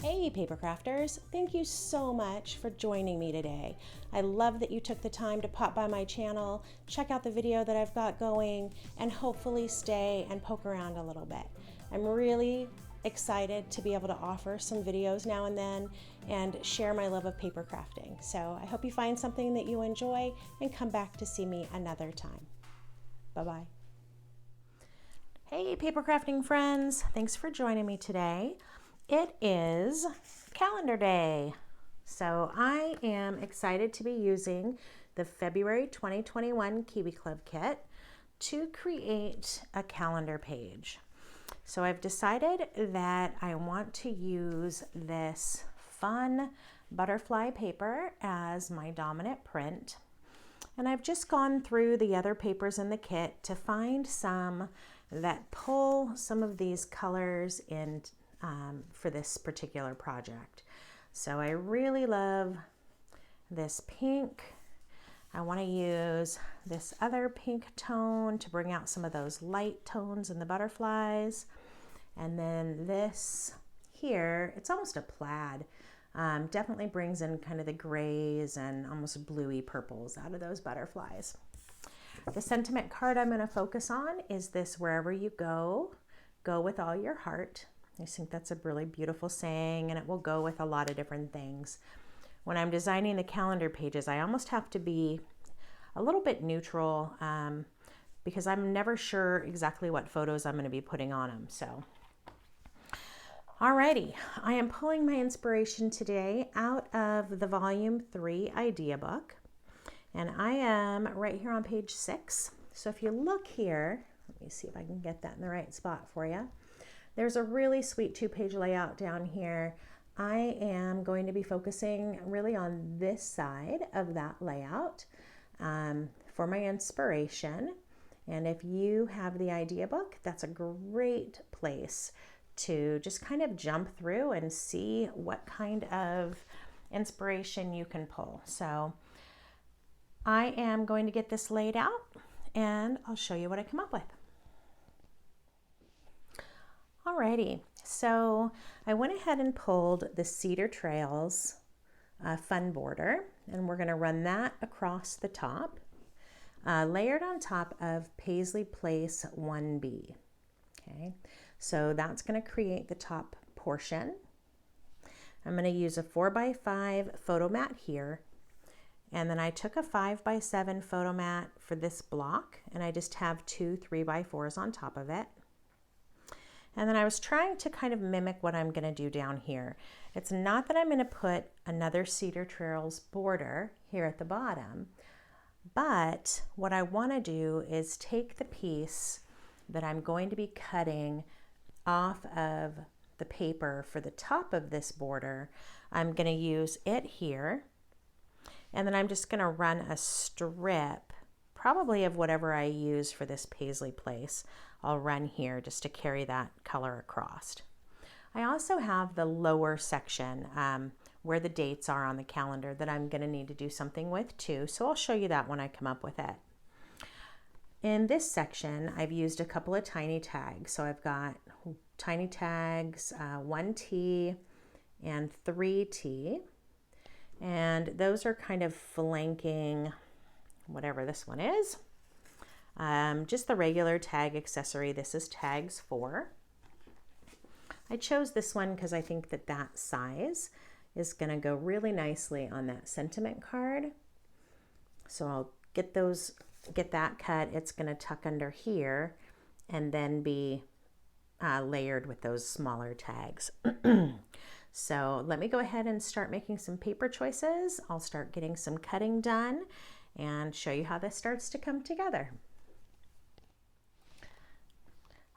Hey paper crafters, thank you so much for joining me today. I love that you took the time to pop by my channel, check out the video that I've got going, and hopefully stay and poke around a little bit. I'm really excited to be able to offer some videos now and then and share my love of paper crafting. So I hope you find something that you enjoy and come back to see me another time. Bye-bye. Hey paper crafting friends, thanks for joining me today. It is calendar day. So I am excited to be using the February 2021 Kiwi Club Kit to create a calendar page. So I've decided that I want to use this fun butterfly paper as my dominant print. And I've just gone through the other papers in the kit to find some that pull some of these colors in for this particular project. So I really love this pink. I want to use this other pink tone to bring out some of those light tones in the butterflies. And then this here, it's almost a plaid. Definitely brings in kind of the grays and almost bluey purples out of those butterflies. The sentiment card I'm going to focus on is this: wherever you go, go with all your heart. I think that's a really beautiful saying, and it will go with a lot of different things. When I'm designing the calendar pages, I almost have to be a little bit neutral because I'm never sure exactly what photos I'm going to be putting on them. So, alrighty, I am pulling my inspiration today out of the Volume 3 idea book, and I am right here on page 6. So if you look here, let me see if I can get that in the right spot for you. There's a really sweet 2-page layout down here. I am going to be focusing really on this side of that layout for my inspiration. And if you have the idea book, that's a great place to just kind of jump through and see what kind of inspiration you can pull. So I am going to get this laid out and I'll show you what I come up with. Alrighty, so I went ahead and pulled the Cedar Trails fun border, and we're going to run that across the top, layered on top of Paisley Place 1B. Okay, so that's going to create the top portion. I'm going to use a 4x5 photo mat here, and then I took a 5x7 photo mat for this block, and I just have 2 3x4s on top of it. And then I was trying to kind of mimic what I'm going to do down here. It's not that I'm going to put another Cedar Trails border here at the bottom, but what I want to do is take the piece that I'm going to be cutting off of the paper for the top of this border. I'm going to use it here, and then I'm just going to run a strip, probably of whatever I use for this Paisley Place. I'll run here just to carry that color across. I also have the lower section where the dates are on the calendar that I'm going to need to do something with too, so I'll show you that when I come up with it. In this section, I've used a couple of tiny tags. So I've got tiny tags, 1T and 3T, and those are kind of flanking whatever this one is. Just the regular tag accessory. This is tags 4. I chose this one because I think that that size is going to go really nicely on that sentiment card. So I'll get that cut. It's going to tuck under here and then be layered with those smaller tags. So let me go ahead and start making some paper choices. I'll start getting some cutting done and show you how this starts to come together.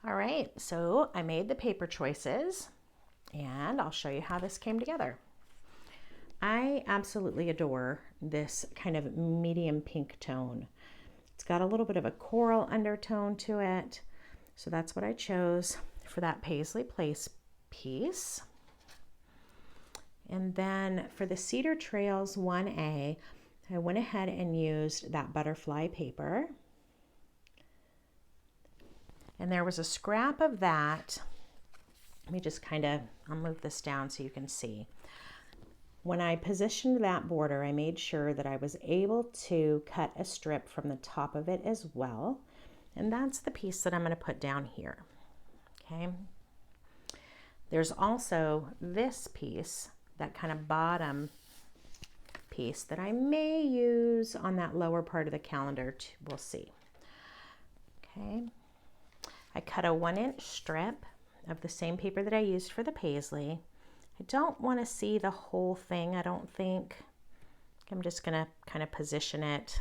All right, so I made the paper choices and I'll show you how this came together. I absolutely adore this kind of medium pink tone. It's got a little bit of a coral undertone to it, so that's what I chose for that Paisley Place piece. And then for the Cedar Trails 1A, I went ahead and used that butterfly paper. And there was a scrap of that Let me just I'll move this down so you can see. When I positioned that border, I made sure that I was able to cut a strip from the top of it as well. And that's the piece that I'm going to put down here. Okay. There's also this piece, that kind of bottom piece that I may use on that lower part of the calendar too. We'll see. Okay. I cut a 1-inch strip of the same paper that I used for the paisley. I don't want to see the whole thing, I don't think. I'm just going to kind of position it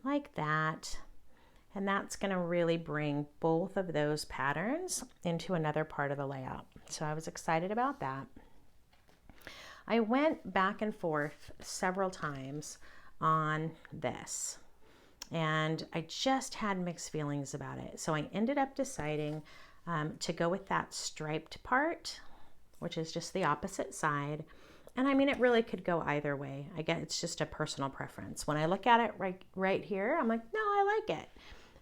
like that. And that's going to really bring both of those patterns into another part of the layout. So I was excited about that. I went back and forth several times on this, and I just had mixed feelings about it. So I ended up deciding to go with that striped part, which is just the opposite side. And I mean, it really could go either way. I guess it's just a personal preference. When I look at it right here, I'm like, no, I like it.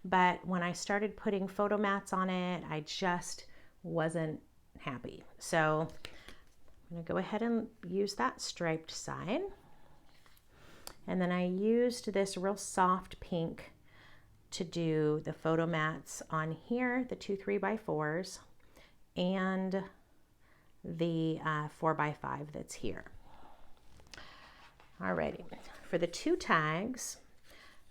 But when I started putting photo mats on it, I just wasn't happy. So I'm going to go ahead and use that striped side. And then I used this real soft pink to do the photo mats on here, the 2 3x4s, and the 4x5 that's here. Alrighty, for the 2 tags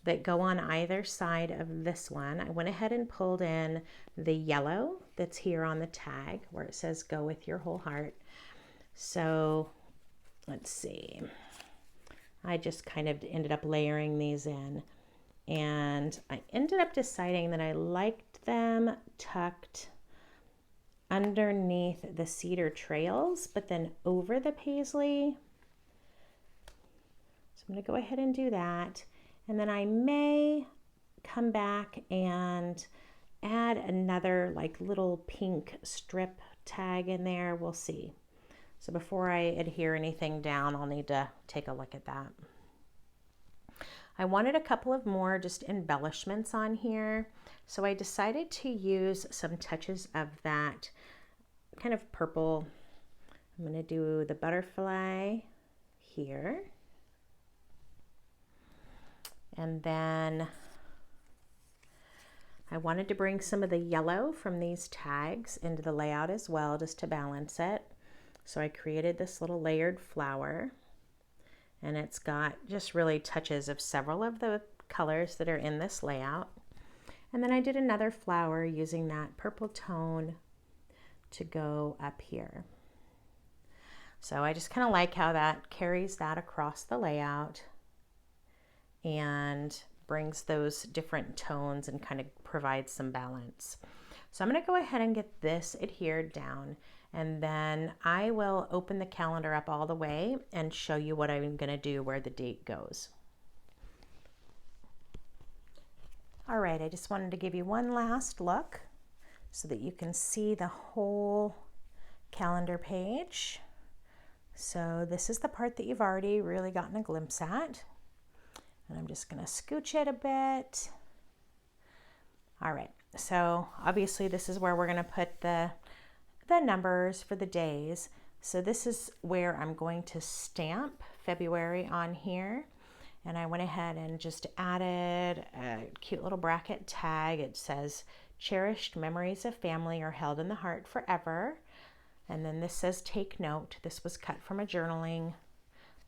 that go on either side of this one, I went ahead and pulled in the yellow that's here on the tag where it says go with your whole heart. So let's see, I just kind of ended up layering these in, and I ended up deciding that I liked them tucked underneath the Cedar Trails, but then over the paisley. So I'm going to go ahead and do that. And then I may come back and add another like little pink strip tag in there. We'll see. So before I adhere anything down, I'll need to take a look at that. I wanted a couple of more just embellishments on here. So I decided to use some touches of that kind of purple. I'm going to do the butterfly here. And then I wanted to bring some of the yellow from these tags into the layout as well, just to balance it. So I created this little layered flower, and it's got just really touches of several of the colors that are in this layout. And then I did another flower using that purple tone to go up here. So I just kind of like how that carries that across the layout and brings those different tones and kind of provides some balance. So I'm going to go ahead and get this adhered down, and then I will open the calendar up all the way and show you what I'm going to do where the date goes. All right, I just wanted to give you one last look so that you can see the whole calendar page. So this is the part that you've already really gotten a glimpse at. And I'm just going to scooch it a bit. All right, so obviously this is where we're going to put the numbers for the days. So this is where I'm going to stamp February on here. And I went ahead and just added a cute little bracket tag. It says, cherished memories of family are held in the heart forever. And then this says, take note. This was cut from a journaling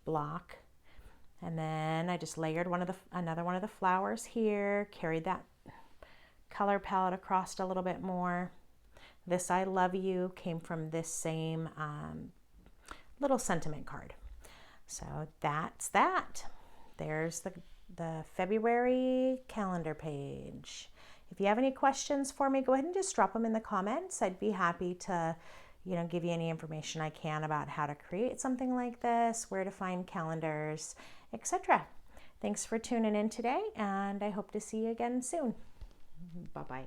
block. And then I just layered another one of the flowers here, carried that color palette across a little bit more. This I love you came from this same little sentiment card. So that's that. There's the February calendar page. If you have any questions for me, go ahead and just drop them in the comments. I'd be happy to, give you any information I can about how to create something like this, where to find calendars, etc. Thanks for tuning in today, and I hope to see you again soon. Bye-bye.